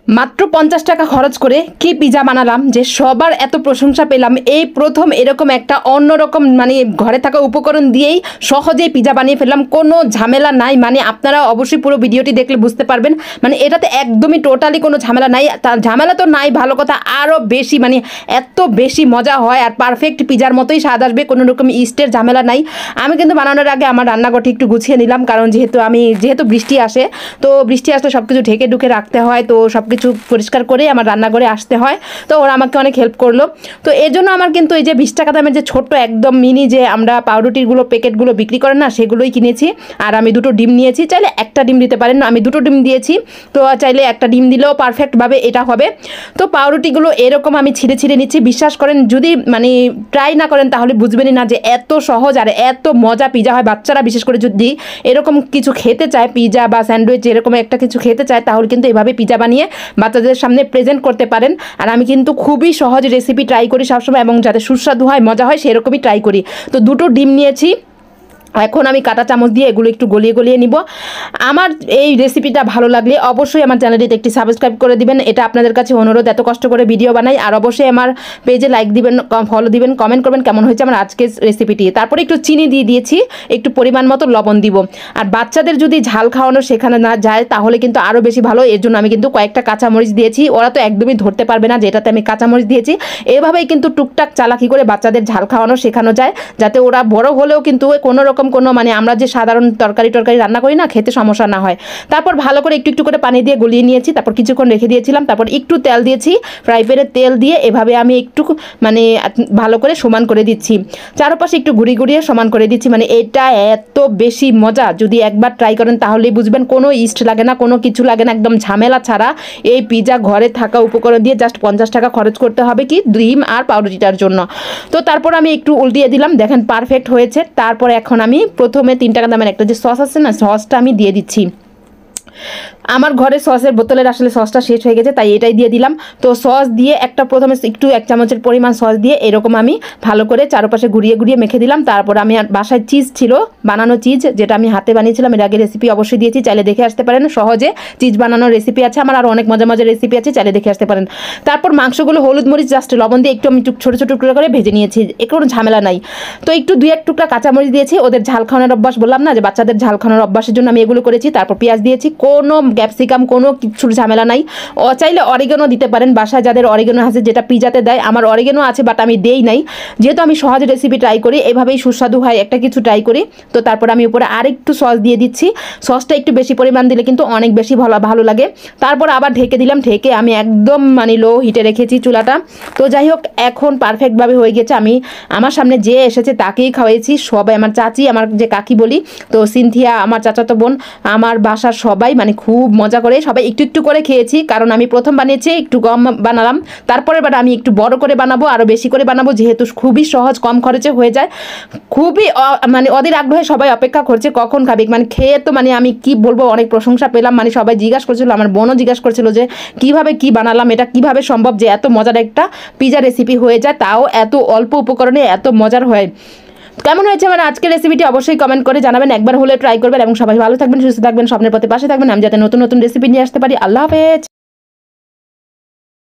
মাত্র 50 টাকা খরচ করে কি পিজা বানালাম যে সবার এত প্রশংসা পেলাম। এই প্রথম এরকম একটা অন্যরকম মানে ঘরে থাকা উপকরণ দিয়েই সহজেই পিজা বানিয়ে ফেললাম, কোনো ঝামেলা নাই। মানে আপনারা অবশ্যই পুরো ভিডিওটি দেখলে বুঝতে পারবেন, মানে এটাতে একদমই টোটালি কোনো ঝামেলা নাই। তার ঝামেলা তো নাই, ভালো কথা, আরও বেশি মানে এত বেশি মজা হয় আর পারফেক্ট পিজার মতোই স্বাদ আসবে, কোনো রকম ইস্টের ঝামেলা নাই। আমি কিন্তু বানানোর আগে আমার রান্নাঘরটি একটু গুছিয়ে নিলাম, কারণ যেহেতু বৃষ্টি আসে, তো বৃষ্টি আসলে সব কিছু ঢেকে ঢুকে রাখতে হয়, তো সব কিছু পরিষ্কার করে আমার রান্নাঘরে আসতে হয়। তো ওরা আমাকে অনেক হেল্প করলো। তো এর জন্য আমার কিন্তু এই যে 20 টাকা দামের যে ছোট্ট একদম মিনি যে আমরা পাউরুটিগুলো প্যাকেটগুলো বিক্রি করেন না, সেগুলোই কিনেছি। আর আমি 2টো ডিম নিয়েছি, চাইলে একটা ডিম দিতে পারেন, আমি 2টো ডিম দিয়েছি। তো চাইলে একটা ডিম দিলেও পারফেক্টভাবে এটা হবে। তো পাউরুটিগুলো এরকম আমি ছিঁড়ে ছিঁড়ে নিচ্ছি। বিশ্বাস করেন, যদি মানে ট্রাই না করেন তাহলে বুঝবেনই না যে এত সহজ আর এত মজা পিজা হয়। বাচ্চারা বিশেষ করে যদি এরকম কিছু খেতে চায়, পিজা বা স্যান্ডউইচ এরকম একটা কিছু খেতে চায়, তাহলে কিন্তু এভাবে পিজা বানিয়ে বাচ্চাদের সামনে প্রেজেন্ট করতে পারেন। আর আমি কিন্তু খুবই সহজ রেসিপি ট্রাই করি সবসময়, এবং যাতে সুস্বাদু হয়, মজা হয়, সেরকমই ট্রাই করি। তো 2টো ডিম নিয়েছি, এখন আমি কাঁটা চামচ দিয়ে এগুলো একটু গলিয়ে গলিয়ে নিব। আমার এই রেসিপিটা ভালো লাগলে অবশ্যই আমার চ্যানেলটিতে একটি সাবস্ক্রাইব করে দিবেন, এটা আপনাদের কাছে অনুরোধ। এত কষ্ট করে ভিডিও বানাই। আর অবশ্যই আমার পেজে লাইক দিবেন, ফলো দিবেন, কমেন্ট করবেন কেমন হয়েছে আমার আজকের রেসিপিটি। তারপরে একটু চিনি দিয়ে দিয়েছি, একটু পরিমাণ মতো লবণ দিব। আর বাচ্চাদের যদি ঝাল খাওয়ানো শেখানো না যায় তাহলে কিন্তু আরও বেশি ভালো। এর জন্য আমি কিন্তু কয়েকটা কাঁচামরিচ দিয়েছি। ওরা তো একদমই ধরতে পারবে না যেটাতে আমি কাঁচামরিচ দিয়েছি। এভাবেই কিন্তু টুকটাক চালাকি করে বাচ্চাদের ঝাল খাওয়ানো শেখানো যায়, যাতে ওরা বড় হলেও কিন্তু কোনো রকম কোনো মানে আমরা যে সাধারণ তরকারি রান্না করি না, খেতে সমস্যা না হয়। তারপর ভালো করে একটু একটু করে পানি দিয়ে গলিয়ে নিয়েছি, তারপর কিছুক্ষণ রেখে দিয়েছিলাম। তারপর একটু তেল দিয়েছি, ফ্রাই প্যানে তেল দিয়ে এভাবে আমি একটু মানে ভালো করে সমান করে দিচ্ছি, চারপাশে একটু ঘুরিয়ে ঘুরিয়ে সমান করে দিচ্ছি। মানে এটা এত বেশি মজা, যদি একবার ট্রাই করেন তাহলেই বুঝবেন। কোনো ইস্ট লাগে না, কোনো কিছু লাগে না, একদম ঝামেলা ছাড়া এই পিজা ঘরে থাকা উপকরণ দিয়ে জাস্ট 50 টাকা খরচ করতে হবে কি ডিম আর পাউরুটিটার জন্য। তো তারপর আমি একটু উল্টিয়ে দিলাম, দেখেন পারফেক্ট হয়েছে। তারপর এখন আমি প্রথমে 3 টাকা দামের একটা যে সস আছে না, সসটা আমি দিয়ে দিচ্ছি। আমার ঘরে সসের বোতলের আসলে সসটা শেষ হয়ে গেছে, তাই এটাই দিয়ে দিলাম। তো সস দিয়ে প্রথমে একটু 1 চামচের পরিমাণ সস দিয়ে এরকম আমি ভালো করে চারপাশে ঘুরিয়ে ঘুরিয়ে মেখে দিলাম। তারপর আমি বাসায় চিজ ছিল, বানানো চিজ, যেটা আমি হাতে বানিয়েছিলাম। এর আগে রেসিপি অবশ্যই দিয়েছি, চাইলে দেখে আসতে পারেন। সহজে চিজ বানানোর রেসিপি আছে আমার, আর অনেক মজা মজার রেসিপি আছে, চাইলে দেখে আসতে পারেন। তারপর মাংসগুলো হলুদ মরিচ জাস্ট লবণ দিয়ে একটু আমি ছোটো ছোটো টুকরো করে ভেজে নিয়েছি, কোনো ঝামেলা নাই। তো একটু 2-1 টুকরা কাঁচামরিচ দিয়েছি, ওদের ঝাল খাওয়ানোর অভ্যাস, বললাম না যে বাচ্চাদের ঝাল খাওয়ানোর অভ্যাসের জন্য আমি এগুলো করেছি। তারপর পেঁয়াজ দিয়েছি, কোনো ক্যাপসিকাম, কোনো কিছুর ঝামেলা নাই। চাইলে অরিগানো দিতে পারেন, বাসায় যাদের অরিগানো আছে, যেটা পিজাতে দেয়। আমার অরিগানো আছে বাট আমি দেই নাই, যেহেতু আমি সহজ রেসিপি ট্রাই করি, এভাবেই সুস্বাদু হয় একটা কিছু ট্রাই করি। তো তারপর আমি উপরে আরেকটু সস দিয়ে দিচ্ছি, সসটা একটু বেশি পরিমাণ দিলে কিন্তু অনেক বেশি ভালো লাগে। তারপর আবার ঢেকে দিলাম, ঢেকে আমি একদম মানে লো হিটে রেখেছি চুলাটা। তো যাই হোক, এখন পারফেক্টভাবে হয়ে গেছে। আমি আমার সামনে যে এসেছে তাকেই খাওয়াইছি, সবাই, আমার চাচি, আমার যে কাকি বলি, তো সিনথিয়া, আমার চাচাতো বোন, আমার বাসার সবাই মানে খুব মজা করে সবাই একটু একটু করে খেয়েছি। কারণ আমি প্রথম বানিয়েছি, একটু কম বানালাম, তারপরে আমি একটু বড় করে বানাবো, আরও বেশি করে বানাবো, যেহেতু খুবই সহজ, কম খরচে হয়ে যায়। খুবই মানে অধীর আগ্রহে সবাই অপেক্ষা করছে কখন খাবে। মানে খেয়ে তো মানে আমি কি বলবো, অনেক প্রশংসা পেলাম। মানে সবাই জিজ্ঞাসা করছিল, আমার বোনও জিজ্ঞাসা করছিল যে কিভাবে কি বানালাম, এটা কিভাবে সম্ভব যে এত মজার একটা পিজা রেসিপি হয়ে যায়, তাও এত অল্প উপকরণে এত মজার হয়। কেমন হয়েছে মানে আজকের রেসিপিটি অবশ্যই কমেন্ট করে জানাবেন, একবার হলে ট্রাই করবেন। এবং সবাই ভালো থাকবেন, সুস্থ থাকবেন, স্বপ্নের পথে পাশে থাকবেন, আমি যাতে নতুন নতুন রেসিপি নিয়ে আসতে পারি। আল্লাহ হাফেজ।